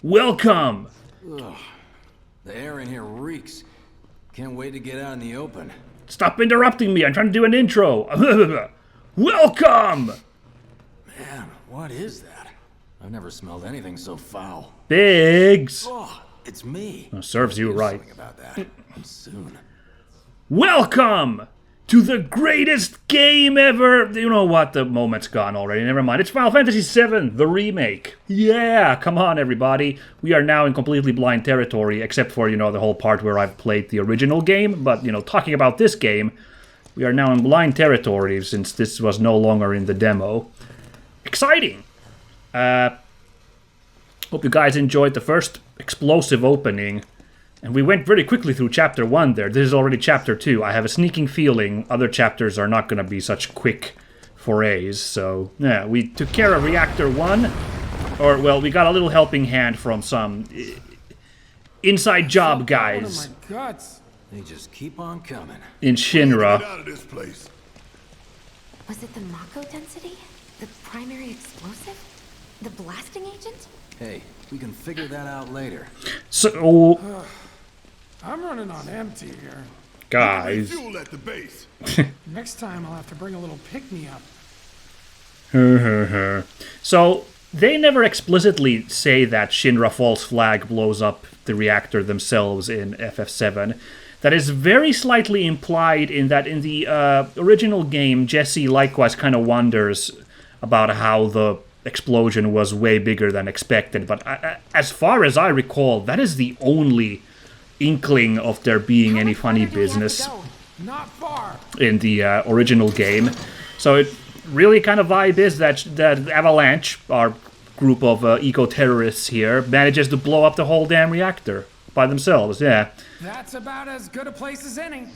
Welcome! Ugh. The air in here reeks. Can't wait to get out in the open. Stop interrupting me, I'm trying to do an intro. Welcome! Man, what is that? I've never smelled anything so foul. Biggs! Oh, it's me. Serves you right. Something about that. Soon. Welcome to the greatest game ever! You know what, the moment's gone already, never mind. It's Final Fantasy VII, the remake. Yeah, come on everybody. We are now in completely blind territory, except for, the whole part where I've played the original game. But, talking about this game, we are now in blind territory since this was no longer in the demo. Exciting! Hope you guys enjoyed the first explosive opening. And we went very quickly through Chapter 1 there. This is already Chapter 2. I have a sneaking feeling other chapters are not going to be such quick forays. So, yeah, we took care of Reactor 1. Or, well, we got a little helping hand from some inside job guys. Oh my guts. They just keep on coming. In Shinra. Get out of this place. Was it the Mako density? The primary explosive? The blasting agent? Hey, we can figure that out later. So, I'm running on empty here. guys. Fuel at the base. Next time I'll have to bring a little pick-me-up. So, they never explicitly say that Shinra False Flag blows up the reactor themselves in FF7. That is very slightly implied in that in the original game, Jesse likewise kind of wonders about how the explosion was way bigger than expected. But as far as I recall, that is the only inkling of there being any funny business Not far. in the original game. So it really kind of vibe is that Avalanche, our group of eco-terrorists here, manages to blow up the whole damn reactor by themselves, yeah. That's about as good a place as any.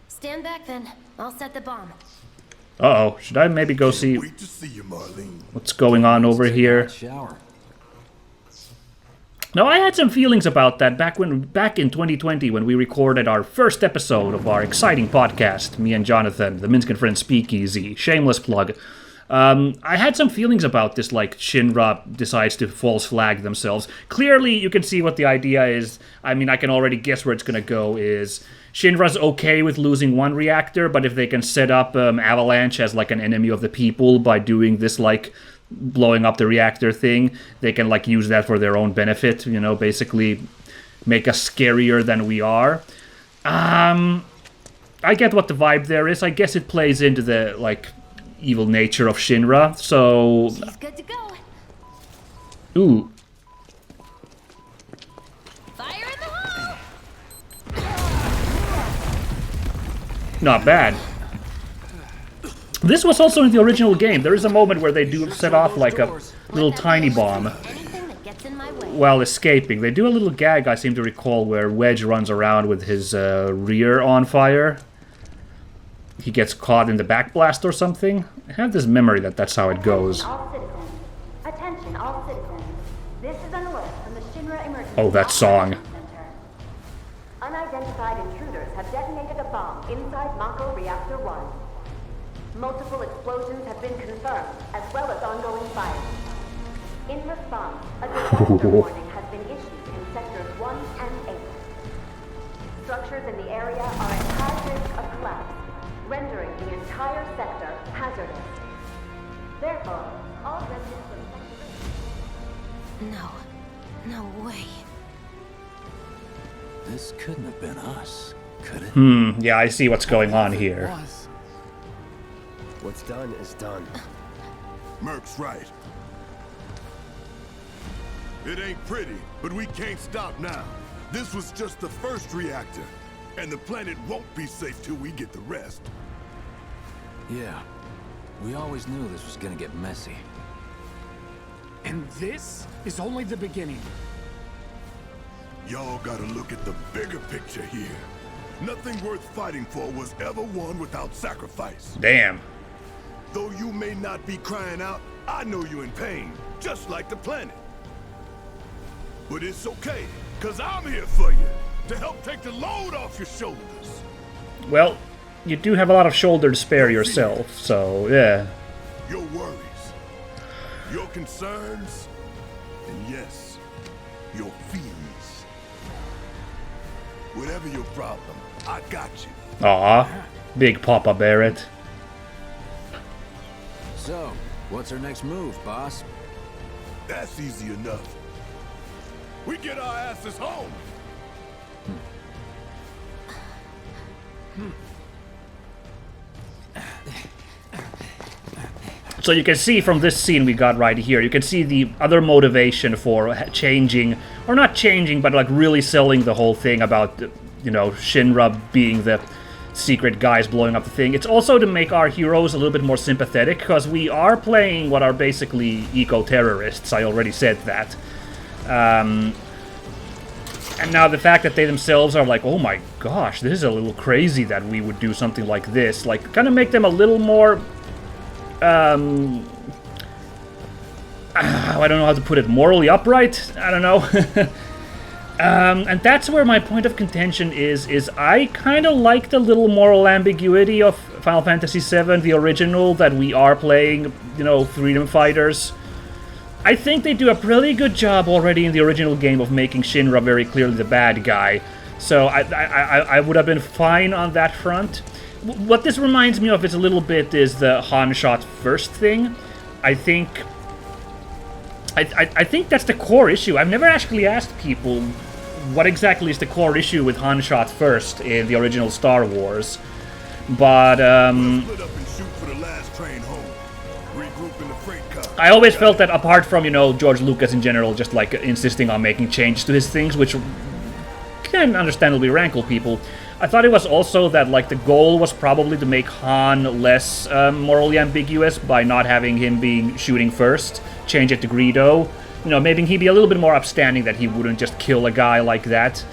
Stand back then. I'll set the bomb. Uh-oh, should I maybe go see Wait to see you, Marlene. what's going on over here? Shower. Now, I had some feelings about that back in 2020 when we recorded our first episode of our exciting podcast, me and Jonathan, the Minsk and Friends Speakeasy. Shameless plug. I had some feelings about this, like Shinra decides to false flag themselves. Clearly, you can see what the idea is. I mean, I can already guess where it's going to go is Shinra's okay with losing one reactor, but if they can set up Avalanche as like an enemy of the people by doing this, like, blowing up the reactor thing, they can like use that for their own benefit, basically make us scarier than we are. I get what the vibe there is. I guess it plays into the like evil nature of Shinra, so She's good to go. ooh. Fire in the hole! Not bad. This was also in the original game. There is a moment where they do set off like a little tiny bomb Anything that gets in my way. while escaping. They do a little gag, I seem to recall, where Wedge runs around with his rear on fire. He gets caught in the backblast or something. I have this memory that that's how it goes. All citizens. Attention, all citizens. This is an alert from the Shinra Emergency Oh, that song. Operations Center. Unidentified intruders have detonated a bomb inside Mako Reactor 1. Multiple explosions have been confirmed, as well as ongoing fires. In response, a disaster warning has been issued in Sectors 1 and 8. Structures in the area are at high risk of collapse, rendering the entire sector hazardous. Therefore, all residents of Sector No way. This couldn't have been us, could it? Yeah, I see what's going on here. What's done is done. Merc's right. It ain't pretty, but we can't stop now. This was just the first reactor, and the planet won't be safe till we get the rest. Yeah. We always knew this was gonna get messy. And this is only the beginning. Y'all gotta look at the bigger picture here. Nothing worth fighting for was ever won without sacrifice. Damn. Though you may not be crying out, I know you're in pain, just like the planet. But it's okay, cause I'm here for you, to help take the load off your shoulders. Well, you do have a lot of shoulder to spare yourself, so yeah. Your worries, your concerns, and yes, your feelings. Whatever your problem, I got you. Aw, big Papa Barrett. So, what's our next move, boss? That's easy enough. We get our asses home. So you can see from this scene we got right here, you can see the other motivation for changing, or not changing, but like really selling the whole thing about, you know, Shinra being the secret guys blowing up the thing. It's also to make our heroes a little bit more sympathetic, because we are playing what are basically eco-terrorists, I already said that. And now the fact that they themselves are like, oh my gosh, this is a little crazy that we would do something like this, like, kind of make them a little more... I don't know how to put it, morally upright? I don't know. And that's where my point of contention is I kind of like the little moral ambiguity of Final Fantasy VII, the original, that we are playing, you know, freedom fighters. I think they do a pretty good job already in the original game of making Shinra very clearly the bad guy. So I would have been fine on that front. What this reminds me of is a little bit is the Han shot first thing. I think that's the core issue. I've never actually asked people what exactly is the core issue with Han shot first in the original Star Wars. But Split up and shoot for the last train home. Regroup in the freight car. I always felt that apart from, you know, George Lucas in general just like insisting on making changes to his things, which can understandably rankle people, I thought it was also that, like, the goal was probably to make Han less morally ambiguous by not having him being shooting first, change it to Greedo, you know, making him be a little bit more upstanding that he wouldn't just kill a guy like that.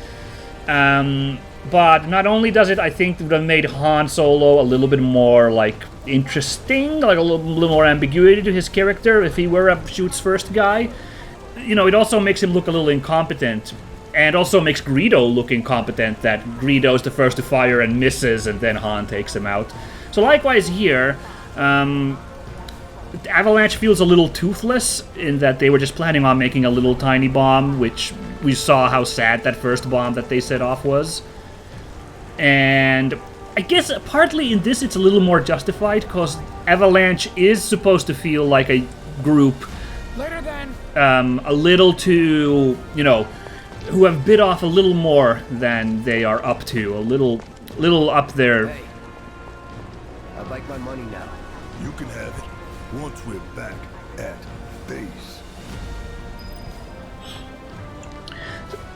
But not only does it, I think, would have made Han Solo a little bit more, like, interesting, like a little more ambiguity to his character if he were a shoots first guy. You know, it also makes him look a little incompetent. And also makes Greedo look incompetent, that Greedo's the first to fire and misses, and then Han takes him out. So likewise here, Avalanche feels a little toothless, in that they were just planning on making a little tiny bomb, which we saw how sad that first bomb that they set off was. And I guess partly in this it's a little more justified, because Avalanche is supposed to feel like a group, Later then. a little too, you know, who have bit off a little more than they are up to, a little up there. Hey, I'd like my money now. You can have it once we're back at base.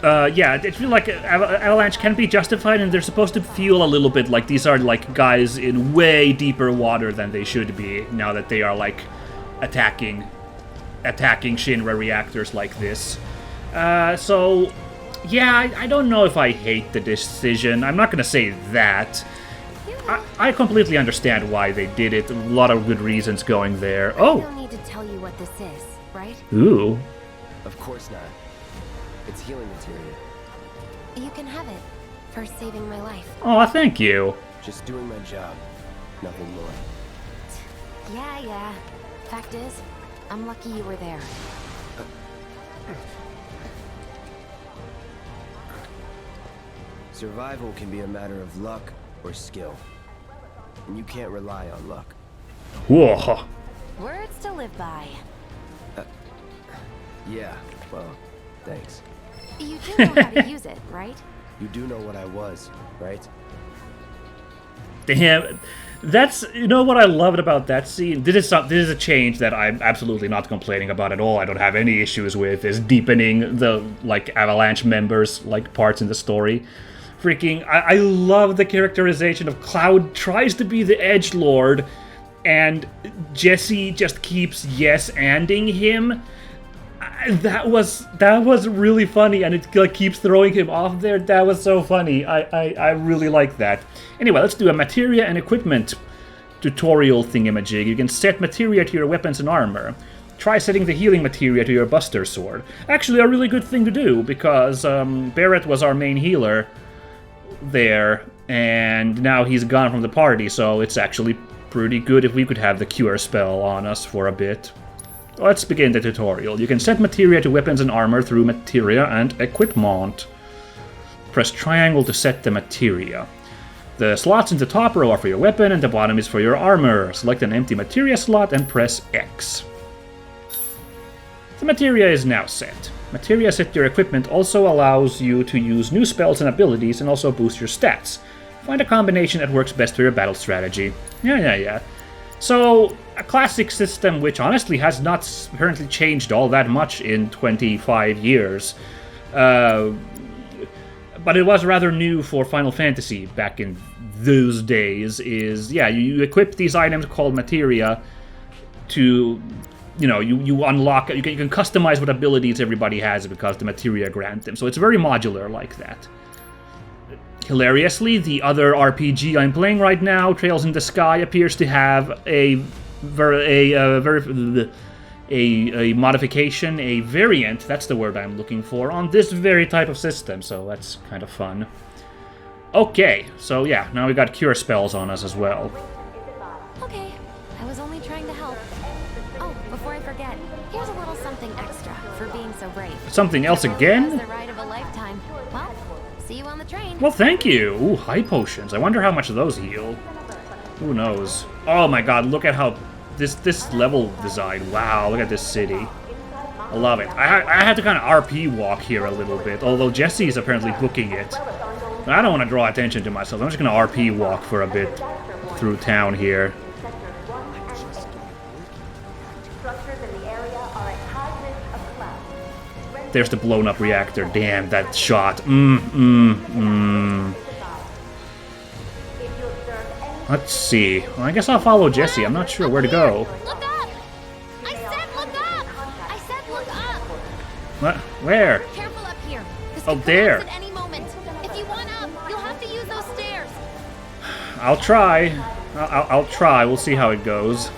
Yeah, it feels like Avalanche can be justified, and they're supposed to feel a little bit like these are like guys in way deeper water than they should be, now that they are like attacking Shinra reactors like this. So, yeah, I don't know if I hate the decision. I'm not gonna say that. I completely understand why they did it. A lot of good reasons going there. I Oh! don't need to tell you what this is, right? Ooh. Of course not. It's healing material. You can have it for saving my life. Aw, thank you. Just doing my job. Nothing more. Yeah. Fact is, I'm lucky you were there. Survival can be a matter of luck or skill. And you can't rely on luck. Whoa. Words to live by. Yeah, well, thanks. You do know how to use it, right? You do know what I was, right? Damn. That's, you know what I loved about that scene? This is a change that I'm absolutely not complaining about at all. I don't have any issues with, is deepening the, like, Avalanche members, like, parts in the story. Freaking, I love the characterization of Cloud tries to be the edgelord, and Jesse just keeps yes-anding him. That was really funny, and it like keeps throwing him off there. That was so funny. I really like that. Anyway, let's do a materia and equipment tutorial thingamajig. You can set materia to your weapons and armor. Try setting the healing materia to your Buster Sword. Actually, a really good thing to do, because Barrett was our main healer there, and now he's gone from the party, so it's actually pretty good if we could have the cure spell on us for a bit. let's begin the tutorial. You can set materia to weapons and armor through materia and equipment. Press triangle to set the materia. The slots in the top row are for your weapon and the bottom is for your armor. Select an empty materia slot and press X. The materia is now set. Materia set to your equipment also allows you to use new spells and abilities and also boost your stats. Find a combination that works best for your battle strategy. Yeah. So, a classic system which honestly has not apparently changed all that much in 25 years. But it was rather new for Final Fantasy back in those days, is, yeah, you equip these items called materia to, you know, you unlock, you can customize what abilities everybody has because the materia grant them. So it's very modular like that. Hilariously, the other RPG I'm playing right now, Trails in the Sky, appears to have a modification, a variant, that's the word I'm looking for, on this very type of system, so that's kind of fun. Okay, so yeah, now we got cure spells on us as well. Okay, I was only trying to help. Oh, before I forget, here's a little something extra for being so brave. Something else again? The ride of a lifetime. Well, see you on the train. Well, thank you. Ooh, high potions. I wonder how much those heal. Who knows? Oh my god, look at how this level design. Wow, look at this city. I love it. I had to kind of RP walk here a little bit, although Jesse is apparently booking it. But I don't want to draw attention to myself. I'm just going to RP walk for a bit through town here. There's the blown up reactor. Damn, that shot. Let's see. Well, I guess I'll follow Jesse. I'm not sure where to go. Look up! I said look up! I said look up! What? Where? Careful up here. This Oh, could there. collapse at any moment. If you want up, you'll have to use those stairs. I'll try. I'll try. We'll see how it goes.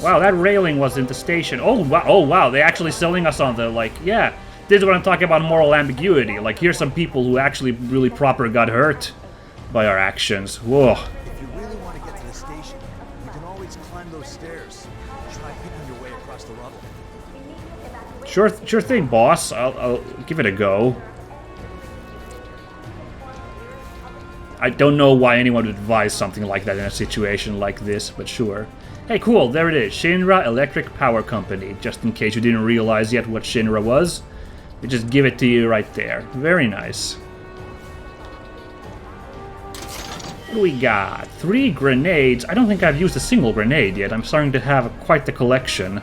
Wow, that railing was in the station. Oh wow, they're actually selling us on the, like, yeah. This is what I'm talking about, moral ambiguity. Like, here's some people who actually really proper got hurt by our actions. Whoa. If you really want to get to the station, you can always climb those stairs. Try picking your way across the rubble. Sure thing, boss. I'll give it a go. I don't know why anyone would advise something like that in a situation like this, but sure. Hey, cool, there it is. Shinra Electric Power Company. Just in case you didn't realize yet what Shinra was, they just give it to you right there. Very nice. What do we got? 3 grenades. I don't think I've used a single grenade yet. I'm starting to have quite the collection.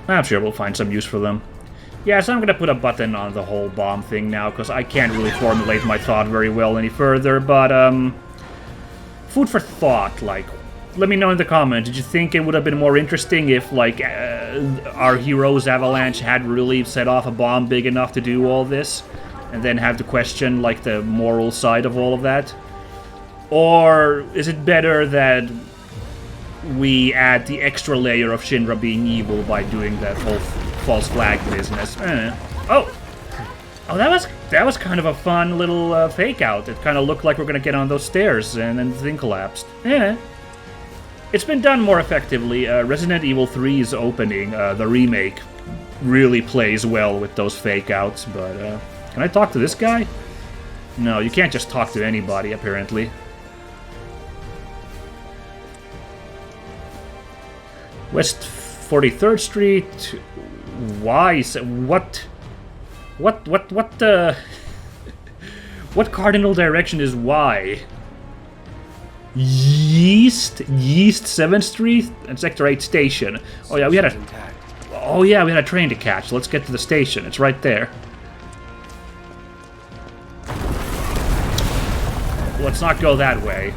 I'm sure we'll find some use for them. Yeah, so I'm gonna put a button on the whole bomb thing now, because I can't really formulate my thought very well any further, but, food for thought, like, let me know in the comments, did you think it would have been more interesting if, like, our heroes Avalanche had really set off a bomb big enough to do all this? And then have to question, like, the moral side of all of that? Or is it better that we add the extra layer of Shinra being evil by doing that whole false flag business? Oh, that was kind of a fun little fake out. It kind of looked like we're gonna get on those stairs, and then the thing collapsed. It's been done more effectively. Resident Evil 3's opening, the remake, really plays well with those fake outs. But can I talk to this guy? No, you can't just talk to anybody, apparently. West 43rd Street. Why? What what cardinal direction is Y? East 7th Street and Sector 8 station. Oh yeah, we had a train to catch. Let's get to the station. It's right there. Let's not go that way.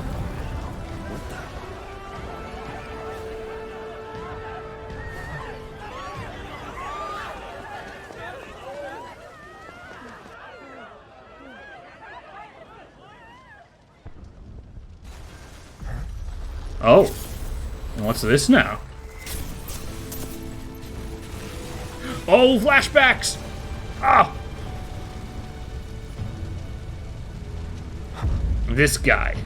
Oh. And what's this now? Oh, flashbacks! Ah! This guy.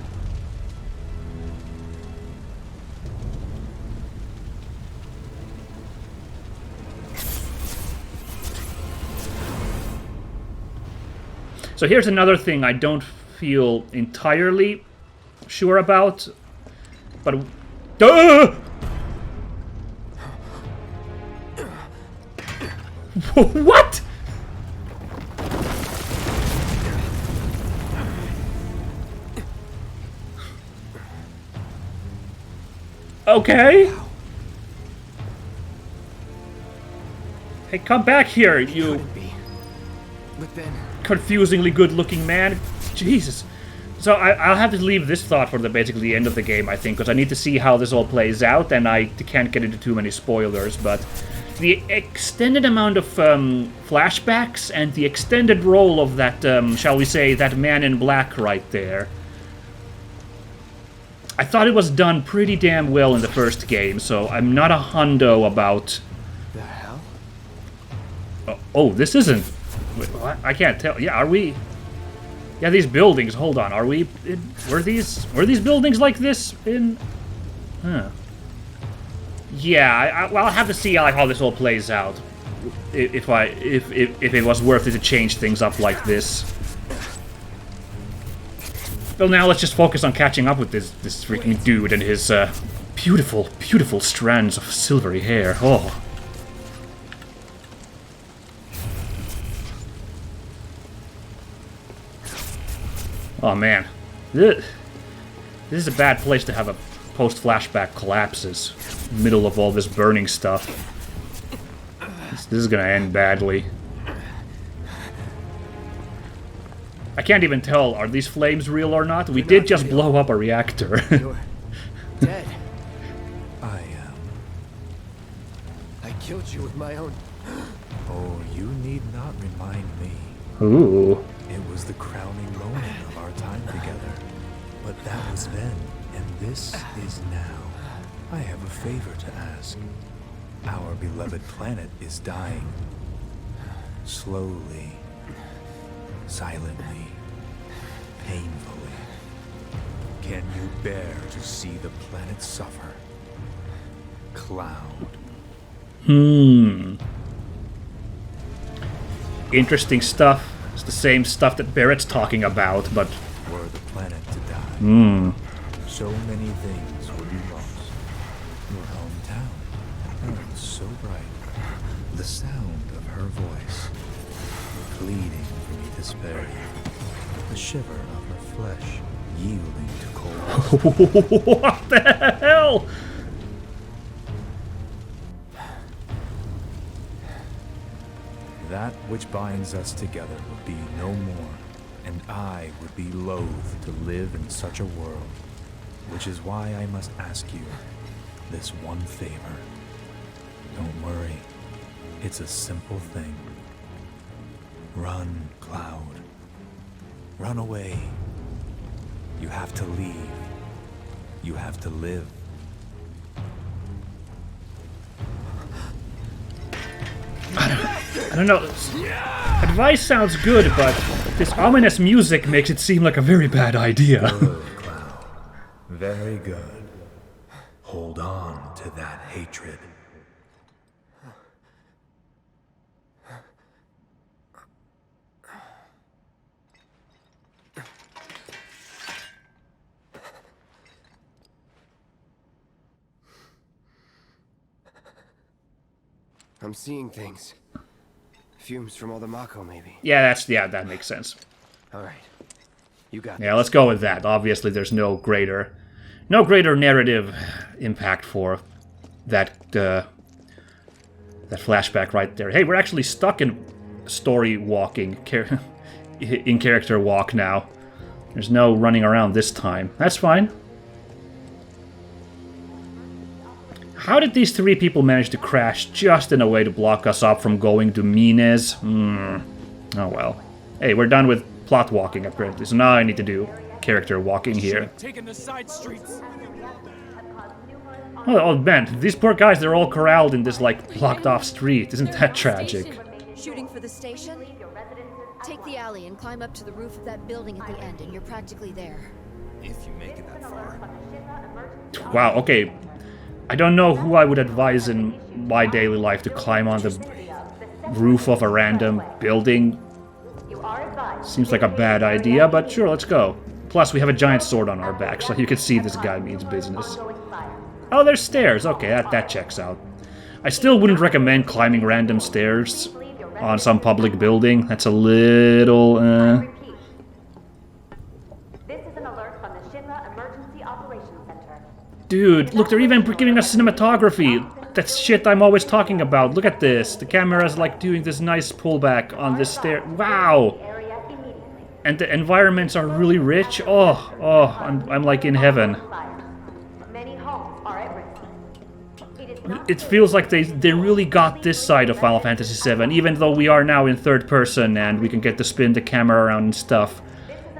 So here's another thing I don't feel entirely sure about, but... What? Okay. Hey, come back here, you But then confusingly good-looking man. Jesus. So I'll have to leave this thought for basically the end of the game, I think, because I need to see how this all plays out, and I can't get into too many spoilers, but the extended amount of flashbacks and the extended role of that, shall we say, that man in black right there, I thought it was done pretty damn well in the first game, so I'm not a hundo about... The hell? Oh, this isn't... Wait, what? I can't tell. Yeah, are we... Yeah, these buildings, hold on, are we... Were these buildings like this in... Huh. Yeah, well, I'll have to see like, how this all plays out. If it was worth it to change things up like this. Well, now let's just focus on catching up with this freaking dude and his beautiful, beautiful strands of silvery hair. Oh. Oh man, this is a bad place to have a post-flashback collapses. Middle of all this burning stuff. This is gonna end badly. I can't even tell, are these flames real or not? We did just blow up a reactor. You're dead. I killed you with my own... Oh, you need not remind me. Ooh. It was the crowning moment of our time together. But that was then, and this is now. I have a favor to ask. Our beloved planet is dying. Slowly. Silently. Painfully. Can you bear to see the planet suffer? Cloud. Interesting stuff. It's the same stuff that Barrett's talking about, but... Were the planet to die, so many things would be lost. Your hometown, Earth so bright. The sound of her voice, pleading for me to spare you. The shiver of her flesh, yielding to cold. What the hell? That which binds us together would be no more, and I would be loath to live in such a world, which is why I must ask you this one favor. Don't worry, it's a simple thing. Run, Cloud. Run away. You have to leave. You have to live. I don't know. Advice sounds good, but this ominous music makes it seem like a very bad idea. Good, Cloud. Very good. Hold on to that hatred. I'm seeing things. Fumes from all the Mako, maybe. Yeah, that makes sense. Alright. You got Yeah, let's go with that. Obviously, there's no greater narrative impact for that that flashback right there. Hey, we're actually stuck in story walking, in character walk now. There's no running around this time. That's fine. How did these three people manage to crash just in a way to block us up from going to Mines? Oh well. Hey, we're done with plot walking apparently, so now I need to do character walking here. Taking the side streets. Oh man, these poor guys, they're all corralled in this, like, blocked off street. Isn't that tragic? Shooting for the station? Take the alley and climb up to the roof of that building at the end, and you're practically there. If you make it that far. Wow, okay. I don't know who I would advise in my daily life to climb on the roof of a random building You are advised. Seems like a bad idea, but sure, let's go. Plus, we have a giant sword on our back, so you can see this guy means business. Oh, there's stairs. Okay, that checks out. I still wouldn't recommend climbing random stairs on some public building. That's a little, This is an alert from the Shinra Emergency Operations Center. Dude, look, they're even giving us cinematography. That's shit I'm always talking about. Look at this. The camera's like doing this nice pullback on this stair. Wow! And the environments are really rich. I'm like in heaven. Many homes are at risk. It feels like they really got this side of Final Fantasy VII, even though we are now in third person and we can get to spin the camera around and stuff.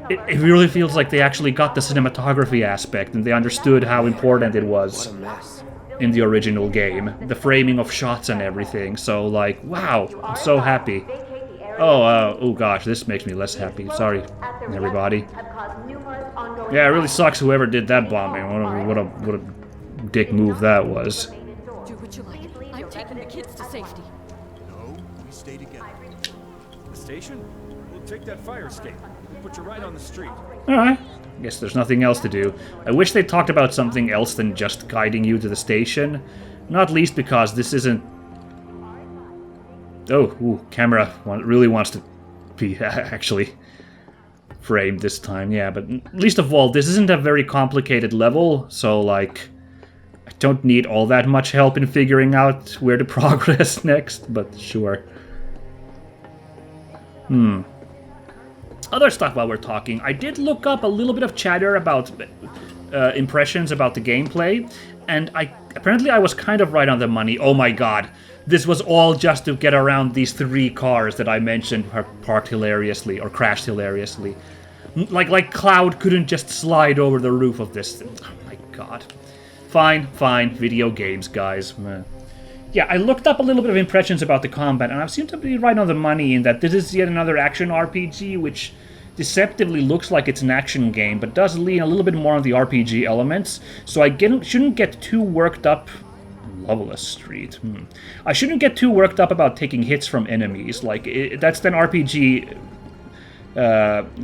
It really feels like they actually got the cinematography aspect and they understood how important it was in the original game. The framing of shots and everything. So, like, wow, I'm so happy. Oh gosh, this makes me less happy. Sorry, everybody. Yeah, it really sucks whoever did that bombing. What a dick move that was. Do what you like. I'm taking the kids to safety. No, we stay together. The station? We'll take that fire escape. We'll put you right on the street. Alright. Guess there's nothing else to do. I wish they talked about something else than just guiding you to the station. Not least because this isn't... Oh, camera really wants to be actually framed this time. Yeah, but least of all, this isn't a very complicated level, so, like, I don't need all that much help in figuring out where to progress next, but sure. Other stuff while we're talking. I did look up a little bit of chatter about impressions about the gameplay, and apparently I was kind of right on the money. Oh my god. This was all just to get around these 3 cars that I mentioned parked hilariously, or crashed hilariously. Like Cloud couldn't just slide over the roof of this thing. Oh my god. Fine, video games, guys. Yeah, I looked up a little bit of impressions about the combat, and I seem to be right on the money in that this is yet another action RPG, which deceptively looks like it's an action game, but does lean a little bit more on the RPG elements, so I shouldn't get too worked up... Loveless Street. I shouldn't get too worked up about taking hits from enemies. Like, that's an RPG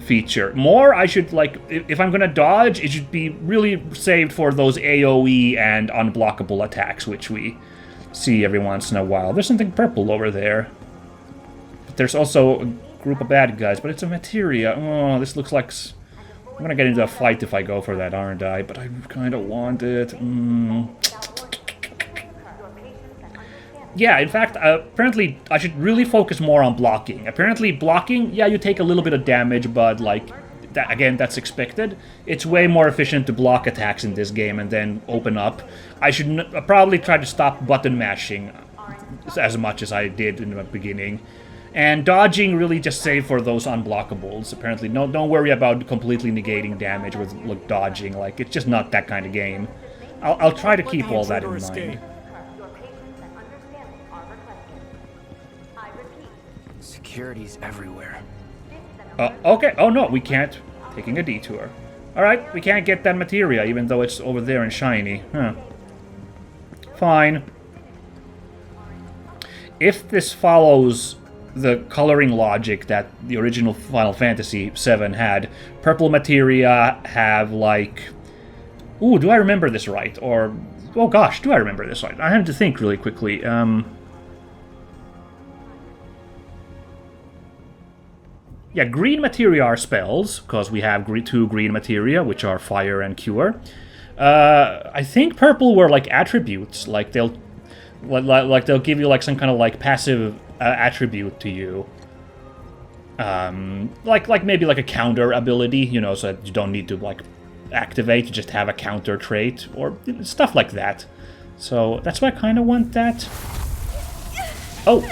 feature. More, I should, like, if I'm gonna dodge, it should be really saved for those AoE and unblockable attacks, which we see every once in a while. There's something purple over there. But there's also a group of bad guys, but it's a materia. Oh, this looks like... I'm gonna get into a fight if I go for that, aren't I? But I kind of want it. Yeah, in fact, apparently I should really focus more on blocking. Apparently blocking, yeah, you take a little bit of damage, but, like, that, again, that's expected. It's way more efficient to block attacks in this game and then open up. I should probably try to stop button mashing as much as I did in the beginning. And dodging really just save for those unblockables. Apparently, don't worry about completely negating damage with dodging. Like, it's just not that kind of game. I'll try to keep all that in mind. Security's everywhere. Okay. Oh no, we can't. Taking a detour. Alright, we can't get that materia, even though it's over there and shiny. Huh. Fine. If this follows the coloring logic that the original Final Fantasy VII had, purple materia have, like... Ooh, do I remember this right? Or... Oh gosh, do I remember this right? I have to think really quickly. Yeah, green materia are spells, because we have 2 green materia, which are fire and cure. I think purple were like attributes, like they'll give you like some kind of like passive attribute to you. Like maybe like a counter ability, you know, so that you don't need to like activate, you just have a counter trait, or stuff like that. So that's why I kind of want that. Oh!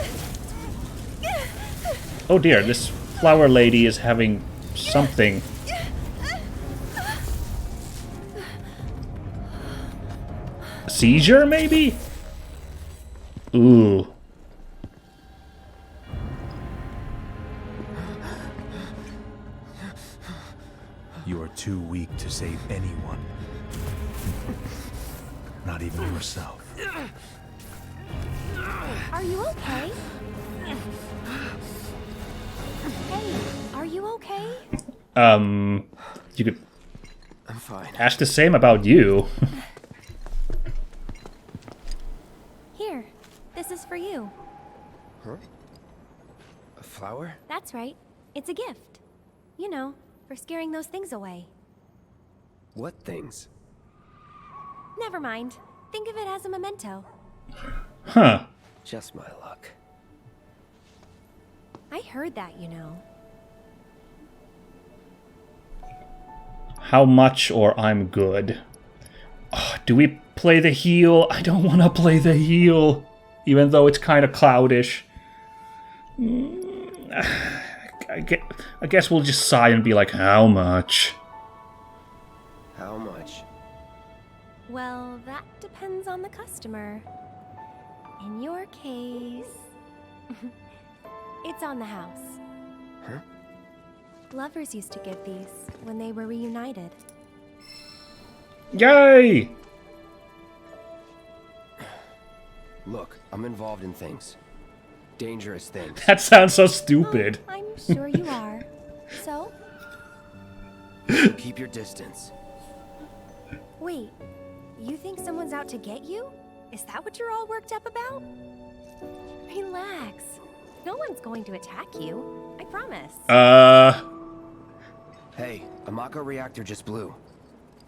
Oh dear, this flower lady is having something. A seizure, maybe? Ooh. You are too weak to save anyone. Not even yourself. Are you okay? Hey, you okay? You could I'm fine. ask the same about you. Here, this is for you. Huh? A flower? That's right. It's a gift. You know, for scaring those things away. What things? Never mind. Think of it as a memento. Huh. Just my luck. I heard that, you know. How much or I'm good? Oh, do we play the heal? I don't want to play the heal. Even though it's kind of cloudish. I guess we'll just sigh and be like, how much? How much? Well, that depends on the customer. In your case... it's on the house. Huh? Lovers used to give these when they were reunited. Yay! Look, I'm involved in things. Dangerous things. That sounds so stupid. Oh, I'm sure you are. So? Keep your distance. Wait, you think someone's out to get you? Is that what you're all worked up about? Relax. No one's going to attack you. I promise. Hey, a Mako reactor just blew.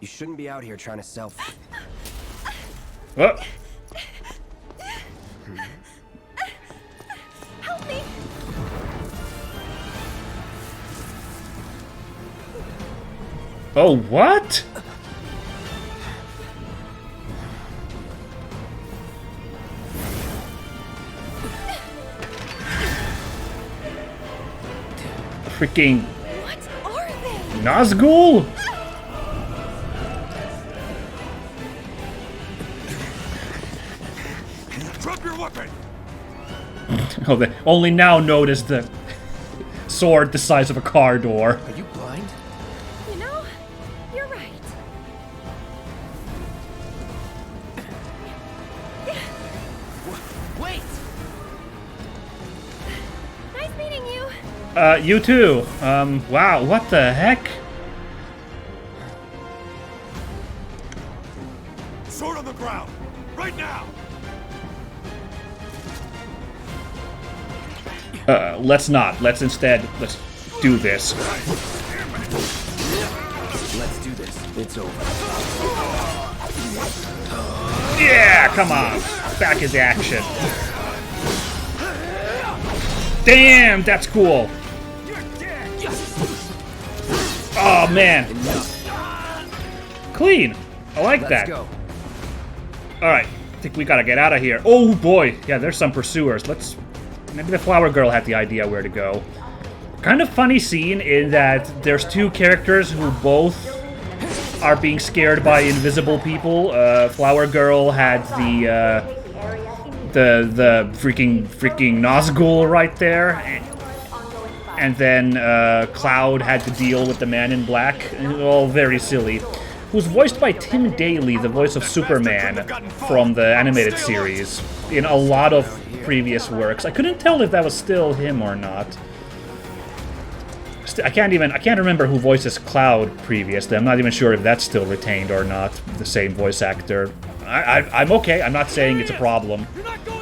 You shouldn't be out here trying to sell. What? Help me! Oh, what? Freaking What are they? Nazgul? Drop your weapon! Oh, they only now noticed the sword the size of a car door. Are you blind? You know, you're right. Wait! Nice meeting you. You too. Wow, what the heck? Sword on the ground! Right now! Let's not. Let's instead, let's do this. Let's do this. It's over. Yeah, come on. Back is action. Damn, that's cool. Oh, man. Clean. I like Let's that. go. Alright, I think we gotta get out of here. Oh, boy. Yeah, there's some pursuers. Let's... Maybe the flower girl had the idea where to go. Kind of funny scene in that there's two characters who both are being scared by invisible people. Flower girl had the freaking Nazgul right there, and then Cloud had to deal with the Man in Black. All very silly. Who's voiced by Tim Daly, the voice of Superman from the animated series, in a lot of previous works. I couldn't tell if that was still him or not. I can't remember who voices Cloud previously. I'm not even sure if that's still retained or not, the same voice actor. I'm okay. I'm not saying it's a problem.